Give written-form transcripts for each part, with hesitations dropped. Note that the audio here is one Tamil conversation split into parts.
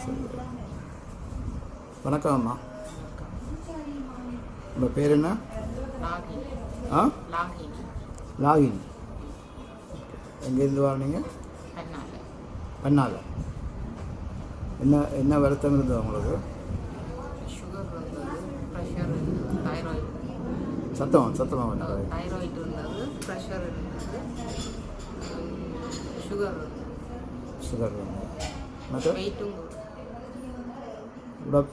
சரி. வணக்கம் அம்மா. உங்கள் பேர் என்ன? ஆ, லாகினி. எங்கேருந்து வரீங்க? பண்ணால. என்ன என்ன வருத்தம் இருந்தது உங்களுக்கு? சத்தமாக பண்ணாது. தைராய்டு இருந்தது, ப்ரெஷர் இருந்தது, சுகர் மற்ற வெயிட்டும்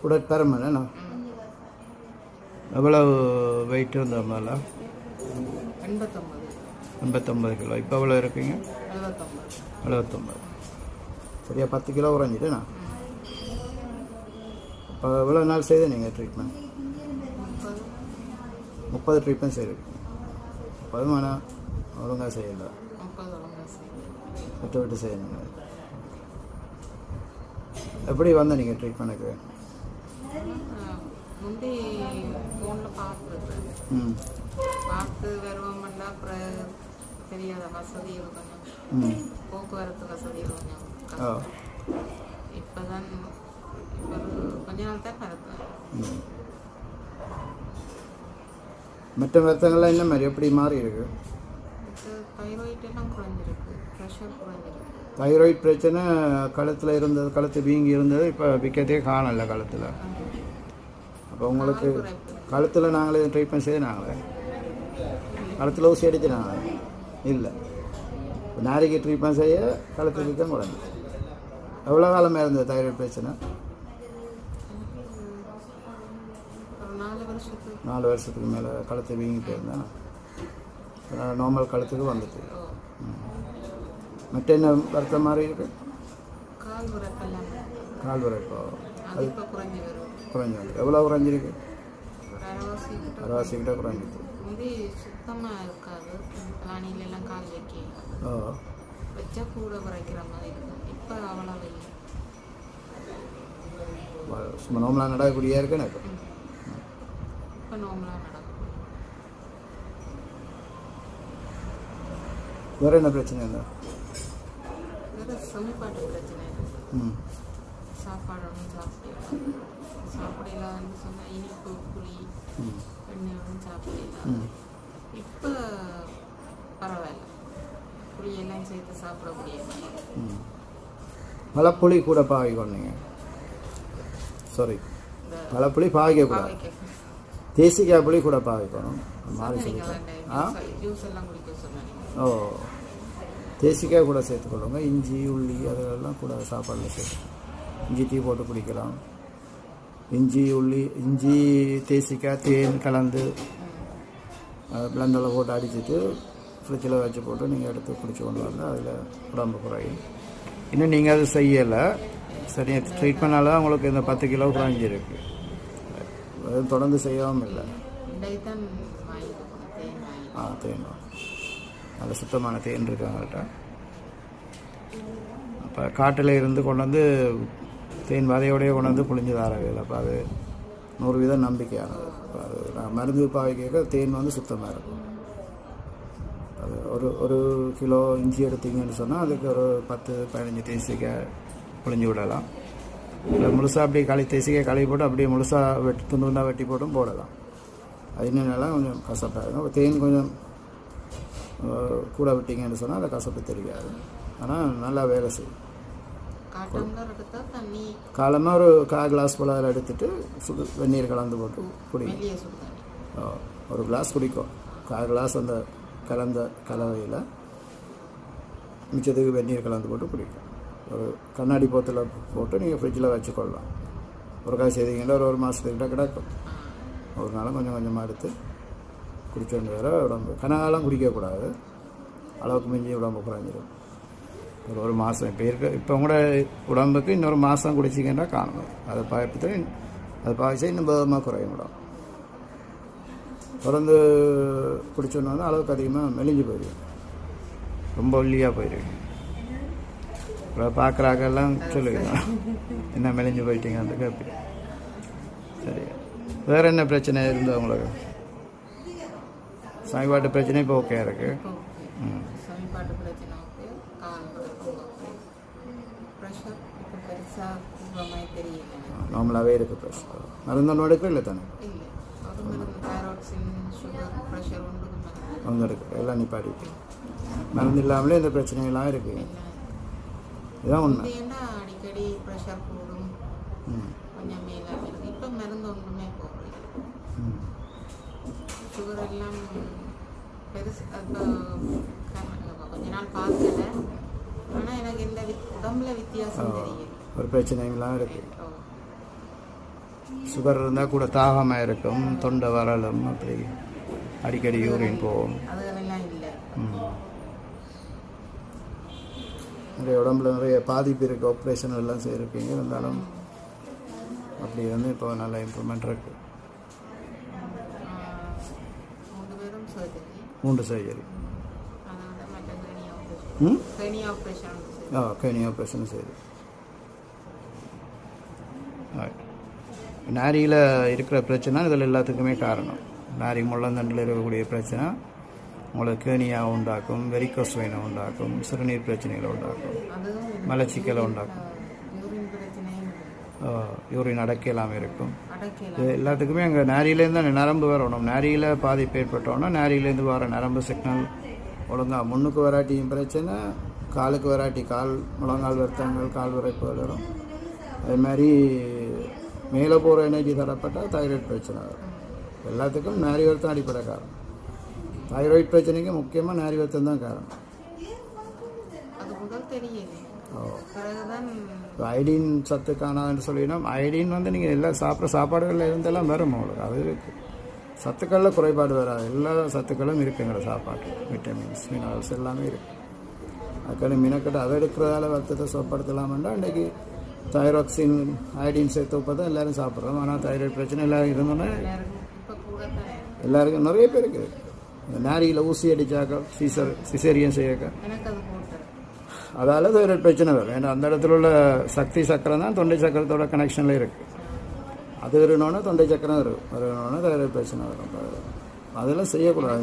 உடற்பருமன் என்ன? எவ்வளவு வெயிட் இருந்தது மேலே? 89 கிலோ. இப்போ எவ்வளோ இருக்கீங்க? 79. சரியா 10 கிலோ குறைஞ்சிட்டேண்ணா. இப்போ எவ்வளோ நாள் செய்த நீங்கள் ட்ரீட்மெண்ட்? 30 ட்ரீட்மெண்ட் செய்திருக்கீங்க. 10 வேணாம் ஒழுங்காக செய்யலை, விட்டு செய்யணுங்க. எப்படி வந்த நீங்கள் ட்ரீட்மெண்ட்டுக்கு? முந்தி ஃபோனில் பார்த்து வருவோம்னா அப்புறம் தெரியாத வசதிகள் கொஞ்சம், போக்குவரத்து வசதிகள் கொஞ்சம். இப்போ தான் கொஞ்ச நாள் தான் பார்த்தேன். மற்ற வருத்தங்கள்லாம் என்ன மாதிரி எப்படி மாறி இருக்கு? தைராய்டு எல்லாம் குறைஞ்சிருக்கு, ப்ரெஷர் குறைஞ்சிருக்கு. தைராய்டு பிரச்சனை கழுத்தில் இருந்தது, கழுத்து வீங்கி இருந்தது, இப்போ விற்கத்தே காணல கழுத்தில். அப்போ உங்களுக்கு கழுத்தில் நாங்களே ட்ரீட்மெண்ட் செய்ய நாங்களே கழுத்தில் ஊசி அடித்து நாங்கள் இல்லை நாளைக்கு ட்ரீட்மெண்ட் செய்ய கழுத்து வீக்கம் குறைஞ்சி. எவ்வளோ காலமாக இருந்தது தைராய்டு பிரச்சனை? 4 வருஷத்துக்கு மேலே கழுத்து வீங்கி போயிருந்தேன். நார்மல் கழுத்துக்கு வந்துட்டு. மற்ற என்ன வருத்தம் மாதிரி இருக்கு? கால் உரைப்போ அது குறைஞ்சி வந்து எவ்வளோ குறைஞ்சிருக்கு? 60 கிட்ட குறைஞ்சிருக்கு. சுத்தமாக இருக்காது, பிளானிலெல்லாம் கால் வச்சா கூட குறைக்கிற மாதிரி இருக்கும். இப்போ அவ்வளோ சும்மா நார்மலாக நடக்கக்கூடியா இருக்கு எனக்கு. இப்போ நார்மலாக நடக்கும். வேறு என்ன பிரச்சனை இல்லை? வேறு செமிப்பாட்டு பிரச்சனை. சாப்பாடு ஒன்றும் சாப்பிடலான்னு சொன்னால் இனிப்பு புளி எண்ணெய் ஒன்றும் சாப்பிடலாம். இப்போ பரவாயில்ல, புளியெல்லாம் சேர்த்து சாப்பிடக்கூடிய. மலைப்புளி கூட பாவிக்கொண்டீங்க? சாரி, மலைப்புளி பாவிக்கக்கூடாது, தேசிக்காய் புளி கூட பாவிக்கணும். ஜூஸ் எல்லாம் குடிக்க சொன்னாங்க. ஓ, தேசிக்காய் கூட சேர்த்துக்கொள்ளுங்க. இஞ்சி உள்ளி அதெல்லாம் கூட சாப்பாடில் சேர்த்து இஞ்சி டீ போட்டு குடிக்கலாம். இஞ்சி உள்ளி இஞ்சி தேசிக்காய் தேன் கலந்து பிளண்டில் போட்டு அடிச்சுட்டு ஃப்ரிட்ஜில் வச்சு போட்டு நீங்கள் எடுத்து குடிச்சு கொண்டு வந்தால் அதில் உடம்பு குறையும். இன்னும் நீங்கள் அது செய்யலை, சரியாக ட்ரீட்மெண்ட்னால தான் உங்களுக்கு இந்த 10 கிலோ குறைஞ்சிருக்கு. அது தொடர்ந்து செய்யவும் இல்லை. தேன் நல்ல சுத்தமான தேன் இருக்காங்கள்ட்ட. அப்போ காட்டில் இருந்து கொண்டு வந்து தேன் வதையோடையே கொண்டு வந்து புளிஞ்சு தாரவில்லை. அப்போ அது 100% நம்பிக்கையானது. அப்போ அது நான் மருந்து பாவிக்க தேன் வந்து சுத்தமாக இருக்கும். அது ஒரு கிலோ இஞ்சி எடுத்தீங்கன்னு சொன்னால் அதுக்கு ஒரு 10-15 தேசிக்காய் புளிஞ்சு விடலாம். இல்லை முழுசாக அப்படியே தேசிக்காய் கழுவி போட்டு அப்படியே முழுசாக துண்டாக வெட்டி போட்டும் போடலாம். அது என்னென்னலாம் கொஞ்சம் கசப்பாக இருக்கும். தேன் கொஞ்சம் கூட விட்டீங்கன்னு சொன்னால் அதை கசப்பு தெரியாது, ஆனால் நல்லா வேலை செய்யும். காலமாக ஒரு 1/4 கிளாஸ் போல் அதில் எடுத்துட்டு வெந்நீர் கலந்து போட்டு குடிக்கும். ஒரு கிளாஸ் குடிக்கும். 1/4 கிளாஸ் அந்த கலந்த கலவையில் மிச்சத்துக்கு வெந்நீர் கலந்து போட்டு குடிக்கும். ஒரு கண்ணாடி போத்தில் போட்டு நீங்கள் ஃப்ரிட்ஜில் வச்சுக்கொள்ளலாம். ஒரு காய் செய்தீங்கன்னா ஒரு மாதத்துக்கிட்ட கிடக்கும். ஒரு நாளும் கொஞ்சம் கொஞ்சமாக எடுத்து குடிச்சோண்டு வேறு உடம்பு கனகாலம் குடிக்கக்கூடாது, அளவுக்கு மிஞ்சி உடம்பு குறைஞ்சிடும். ஒரு மாதம் இப்போ கூட உடம்புக்கு இன்னொரு மாதம் குடிச்சிங்கன்னா காணும். அதை பாய்ப்பது அதை பாய்ச்சா இன்னும் வேகமாக குறையும் உடம்பு. தொடர்ந்து குடிச்சோன்னா வந்து அளவுக்கு அதிகமாக மெலிஞ்சு போயிடுவேன், ரொம்ப ஒல்லியாக போயிடுவேன். இப்போ பார்க்குறாக்கெல்லாம் சொல்லுவேன் என்ன மெலிஞ்சு போயிட்டீங்கன்னு கேட்பேன். சரி, வேறு என்ன பிரச்சனை இருந்தது உங்களுக்கு? சாமிப்பாட்டு பிரச்சனை இப்போ ஓகே இருக்குது. ப்ரெஷர் இப்போ பெருசாக கூடுற மாதிரி தெரியல எனக்கு. நார்மலாகவே இருக்குது ப்ரெஷர். மருந்தொன்று எடுக்கிற இல்லை தானே? இல்லை ஒரு மருந்து தைராய்ட்ஸின் சுகர் ப்ரெஷர் ஒன்றுக்கு மருந்து வந்து எடுக்கிற எல்லாம் நிப்பாட்டிட்டு மருந்து இல்லாமலே இந்த பிரச்சனைகள்லாம் இருக்குது. இதுதான் உண்மை. ஏன்னா அடிக்கடி ப்ரெஷர் கூடும், கொஞ்சம் மேலாக இருக்குது. இப்போ மருந்து ஒன்றுமே போடுறது சுகர் எல்லாம் பெருசு. இப்போ கொஞ்ச நாள் பார்க்கல, ஆனால் எனக்கு இந்த உடம்புல வித்தியாசம் தெரியும். ஒரு பிரச்சனைகள்லாம் இருக்குது. சுகர் இருந்தால் கூட தாகமாக இருக்கும், தொண்டை வரலும், அப்படி அடிக்கடி யூரின் போகும். அதெல்லாம் இல்லை. நிறைய உடம்புல நிறைய பாதிப்பு இருக்குது, ஆப்ரேஷன் எல்லாம் செய்யிருப்பீங்க. இருந்தாலும் அப்படி வந்து இப்போ நல்ல இம்ப்ரூவ்மெண்ட் இருக்குது. 3 சர்ஜரி. கேனி ஆப்ரேஷன் செய்யுது. நாரியில் இருக்கிற பிரச்சனை இதில் எல்லாத்துக்குமே காரணம். நாரி முள்ளந்தண்டில் இருக்கக்கூடிய பிரச்சனை உங்களுக்கு கேனியா உண்டாக்கும், வெரிகோஸ் வெயினை உண்டாக்கும், சிறுநீர் பிரச்சனைகளை உண்டாக்கும், மலச்சிக்கலை உண்டாக்கும், யூரின் அடக்கலாம் இருக்கும். இது எல்லாத்துக்குமே அங்கே நாரியிலேருந்து தான் நரம்பு வரணும். நாரியில் பாதிப்பு ஏற்பட்டோன்னா நாரியிலேருந்து வர நரம்பு சிக்னல் ஒழுங்கா முன்னுக்கு வராட்டியும் பிரச்சனை, காலுக்கு வராட்டி கால் முழங்கால் வருத்தங்கள், கால் விரைப்பு வரும். அது மாதிரி மேலே போகிற எனர்ஜி தரப்பட்டால் தைராய்டு பிரச்சனை வரும். எல்லாத்துக்கும் நாரி வருத்தம் அடிப்படை காரணம். தைராய்டு பிரச்சனைக்கு முக்கியமாக நாரி வருத்தம் தான் காரணம். அயடின் சத்து காணாதுன்னு சொல்லினோம். அயடின் வந்து நீங்கள் எல்லாம் சாப்பிட்ற சாப்பாடுகளில் இருந்தெல்லாம் வரும் உங்களுக்கு. அது இருக்குது. சத்துக்களில் குறைபாடு வராது. எல்லா சத்துக்களும் இருக்குங்கிற சாப்பாட்டு, விட்டமின்ஸ், மினரல்ஸ் எல்லாமே இருக்குது. அதுக்கான மினக்கட்டு அதை எடுக்கிறதால வருத்தத்தை சுத்தப்படுத்தலாம்னா இன்றைக்கி தைராக்சின் அயடின் சேர்த்து உப்பை தான் எல்லோரும் சாப்பிட்றோம். ஆனால் தைராய்டு பிரச்சனை எல்லோரும் இருந்தோன்னா எல்லாருக்கும் நிறைய பேருக்கு நாரியில் ஊசி அடித்தாக்க சிசேரியன் செய்யக்க அதால் தைராய்டு பிரச்சனை வரும். ஏன்னா அந்த இடத்துல உள்ள சக்தி சக்கரம் தான் தொண்டை சக்கரத்தோட கனெக்ஷனில் இருக்குது. அது இருக்கணுன்னா தொண்டை சக்கரம் இருக்கும், அது இருக்கணுன்னா தைராய்டு பிரச்சனை வரும். அதெல்லாம் செய்யக்கூடாது.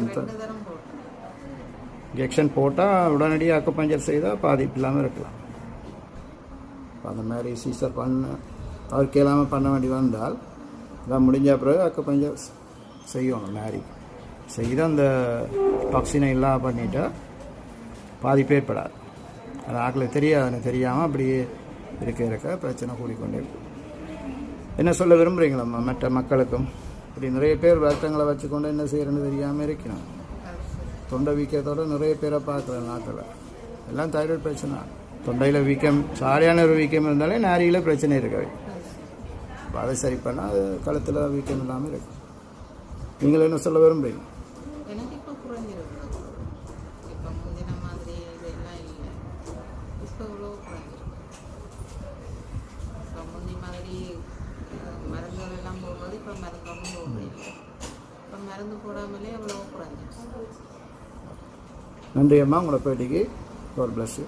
இன்ஜெக்ஷன் போட்டால் உடனடியாக அக்குபஞ்சர் செய்தால் பாதிப்பு இல்லாமல் இருக்கலாம். அந்த மாதிரி சீசர் அவருக்கு இல்லாமல் பண்ண வேண்டி வந்தால் இதான் முடிஞ்ச பிறகு அக்குபஞ்சர் செய்யணும். நாரி செய்து அந்த டாக்ஸினை இல்லாமல் பண்ணிட்டா பாதிப்பு ஏற்படாது. அது ஆக்களுக்கு தெரியாது, தெரியாமல் அப்படியே இருக்க பிரச்சனை கூடிக்கொண்டே இருக்கும். என்ன சொல்ல விரும்புகிறீங்களா மற்ற மக்களுக்கும்? இப்படி நிறைய பேர் வருத்தங்களை வச்சுக்கொண்டு என்ன செய்யறதுன்னு தெரியாமல் இருக்கணும். தொண்டை வீக்கத்தோடு நிறைய பேரை பார்க்குறேன் நாட்டில். எல்லாம் தைராய்டு பிரச்சனை. தொண்டையில் வீக்கம், சாரியான ஒரு வீக்கம் இருந்தாலே நாரியில் பிரச்சனை இருக்காது. அதை சரி பண்ணால் அது கழுத்தில் வீக்கம் இல்லாமல் இருக்கும். நீங்கள் என்ன சொல்ல விரும்புறீங்க? எனக்கு இப்போ குறைஞ்சிருக்கு. இப்போ முந்தின மாதிரி இதெல்லாம் இல்லை. இப்போ இவ்வளோ குறைஞ்சிருக்கு. இப்போ முந்தி மாதிரி மருந்துகள் எல்லாம் போடுறது இப்போ மருந்தும் போடுறது இல்லை. இப்போ மருந்து போடாமலே இவ்வளோ குறைஞ்சிருக்கு. நன்றி அம்மா, உங்களை பேட்டிக்கு. God bless you.